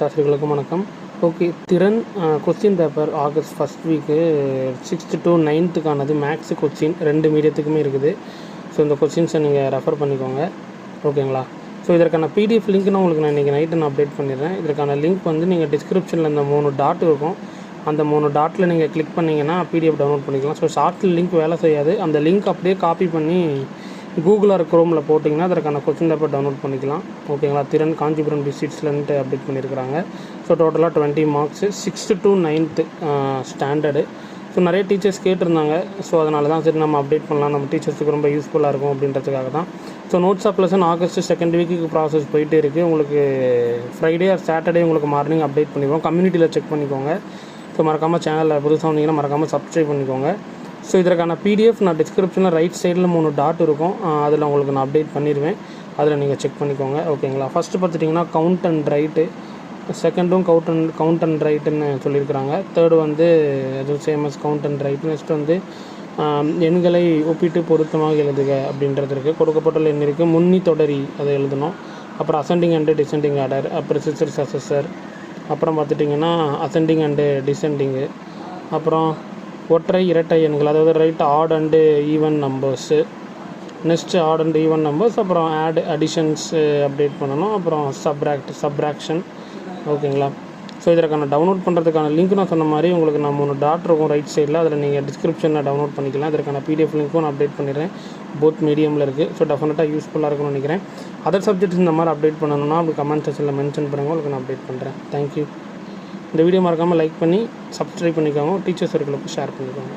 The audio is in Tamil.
ஆசிரியர்களுக்கும் வணக்கம். ஓகே, திறன் question paper August first week 6th to 9th maths question 2 மீடியத்துக்குமே இருக்குது. ஸோ இந்த கொஸ்டின்ஸை நீங்கள் ரெஃபர் பண்ணிக்கோங்க. ஓகேங்களா? ஸோ இதற்கான பிடிஎஃப் லிங்க் நான் உங்களுக்கு இன்றைக்கி நைட்டு அப்டேட் பண்ணிடுறேன். இதற்கான லிங்க் நீங்கள் டிஸ்கிரிப்ஷனில் இந்த 3 டாட் இருக்கும். அந்த 3 டாட்டில் நீங்கள் கிளிக் பண்ணிங்கன்னா பிடிஎஃப் டவுன்லோட் பண்ணிக்கலாம். ஸோ ஷார்ட்டில் லிங்க் வேலை செய்யாது. அந்த லிங்க் அப்படியே காப்பி பண்ணி கூகுள் ஆர் குரோமில் போட்டிங்கன்னா அதற்கான கொஸ்டின் பேப்பர் டவுன்லோட் பண்ணிக்கலாம். ஓகேங்களா? திறன் காஞ்சிபுரம் டிஸ்ட்ரிக்ட்ஸ்லேருந்து அப்டேட் பண்ணியிருக்கிறாங்க. ஸோ டோட்டலாக 20 marks 6th to 9th standard. So நிறைய டீச்சர்ஸ் கேட்டிருந்தாங்க. ஸோ அதனால தான் சரி நம்ம அப்டேட் பண்ணலாம், நம்ம டீச்சர்ஸுக்கு ரொம்ப யூஸ்ஃபுல்லாக இருக்கும் அப்படின்றதுக்காக தான். So notes of lesson August 2nd வீக்குக்கு ப்ராசஸ் போயிட்டே இருக்குது. உங்களுக்கு ஃப்ரைடே ஆர் சாட்டர்டே உங்களுக்கு மார்னிங் அப்டேட் பண்ணிடுவோம். கம்யூனிட்டியில் செக் பண்ணிக்கோங்க. ஸோ மறக்காமல் சேனலில் புதுசாக வந்தீங்கன்னா மறக்காமல் சப்ஸ்கிரைப் பண்ணிக்கோங்க. ஸோ இதற்கான பிடிஎஃப் நான் டிஸ்கிரிப்ஷனில் ரைட் சைடில் 3 டாட் இருக்கும். அதில் உங்களுக்கு நான் அப்டேட் பண்ணிடுவேன். அதில் நீங்கள் செக் பண்ணிக்கோங்க. ஓகேங்களா? ஃபஸ்ட்டு பார்த்துட்டிங்கன்னா கவுண்ட் அண்ட் ரைட்டு, செகண்டும் கவுண்ட் அண்ட் ரைட்டுன்னு சொல்லியிருக்கிறாங்க. தேர்டு அது சேமஸ் கவுண்ட் அண்ட் ரைட். நெக்ஸ்ட் எண்களை ஒப்பிட்டு பொருத்தமாக எழுதுக அப்படின்றது இருக்குது. கொடுக்கப்பட்டுள்ள எண் இருக்குது. முன்னி தொடரி அதை எழுதணும். அப்புறம் அசெண்டிங் அண்டு டிசெண்டிங் ஆர்டர், அப்புறம் சிஸ்டர் சசஸர், அப்புறம் பார்த்துட்டிங்கன்னா அசெண்டிங் அண்டு டிசெண்டிங்கு, அப்புறம் ஒற்றை இரட்டை எண்கள், அதாவது right odd and even numbers, next odd and even numbers, அப்புறம் அடிஷன்ஸ் அப்டேட் பண்ணணும், அப்புறம் சப்ராக்ஷன். ஓகேங்களா? ஸோ இதற்கான டவுன்லோட் பண்ணுறதுக்கான லிங்க் நான் சொன்ன மாதிரி உங்களுக்கு நான் 3 டாட் இருக்கும் ரைட் சைடில். அதில் நீங்கள் டிஸ்கிரிப்ஷனில் டவுன்லோட் பண்ணிக்கலாம். இதற்கான பிடிஎஃப் லிங்க்கும் நான் அப்டேட் பண்ணிடுறேன். போத் மீடியமில் இருக்குது. ஸோ டெஃபினட்டாக யூஸ்ஃபுல்லாக இருக்கும்னு நினைக்கிறேன். அதர் சப்ஜெக்ட்ஸ் இந்த மாதிரி அப்டேட் பண்ணணும்னா அப்படி கமெண்ட் செக்ஷனில் மென்ஷன் பண்ணுங்கள். உங்களுக்கு நான் அப்டேட் பண்ணுறேன். தேங்க்யூ. இந்த வீடியோ மறக்காமல் லைக் பண்ணி சப்ஸ்கிரைப் பண்ணிக்கோங்க. டீச்சர்ஸ் சர்க்கிளுக்கு ஷேர் பண்ணிக்கோங்க.